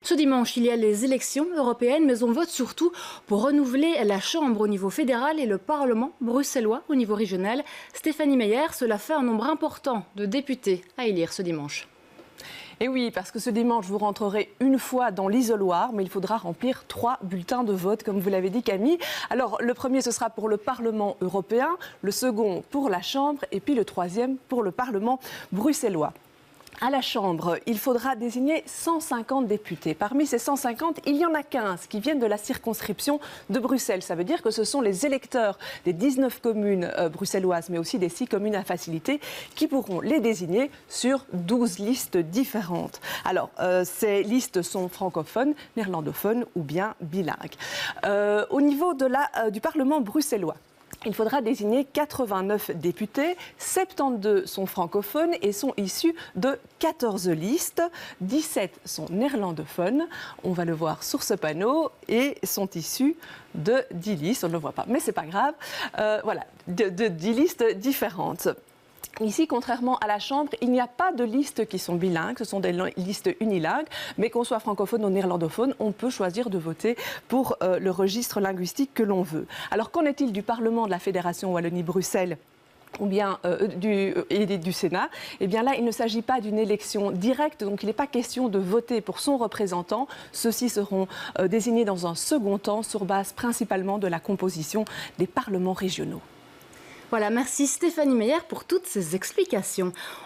Ce dimanche, il y a les élections européennes, mais on vote surtout pour renouveler la Chambre au niveau fédéral et le Parlement bruxellois au niveau régional. Stéphanie Meyer, cela fait un nombre important de députés à élire ce dimanche. Et oui, parce que ce dimanche, vous rentrerez une fois dans l'isoloir, mais il faudra remplir 3 bulletins de vote, comme vous l'avez dit, Camille. Alors, le premier, ce sera pour le Parlement européen, le second pour la Chambre, et puis le troisième pour le Parlement bruxellois. À la Chambre, il faudra désigner 150 députés. Parmi ces 150, il y en a 15 qui viennent de la circonscription de Bruxelles. Ça veut dire que ce sont les électeurs des 19 communes bruxelloises, mais aussi des 6 communes à facilité, qui pourront les désigner sur 12 listes différentes. Alors, ces listes sont francophones, néerlandophones ou bien bilingues. Au niveau du Parlement bruxellois, il faudra désigner 89 députés, 72 sont francophones et sont issus de 14 listes, 17 sont néerlandophones, on va le voir sur ce panneau, et sont issus de 10 listes, on ne le voit pas, mais c'est pas grave, de 10 listes différentes. Ici, contrairement à la Chambre, il n'y a pas de listes qui sont bilingues, ce sont des listes unilingues, mais qu'on soit francophone ou néerlandophone, on peut choisir de voter pour le registre linguistique que l'on veut. Alors, qu'en est-il du Parlement de la Fédération Wallonie-Bruxelles ou bien du Sénat? Eh bien là, il ne s'agit pas d'une élection directe, donc il n'est pas question de voter pour son représentant. Ceux-ci seront désignés dans un second temps sur base principalement de la composition des parlements régionaux. Voilà, merci Stéphanie Meyer pour toutes ces explications.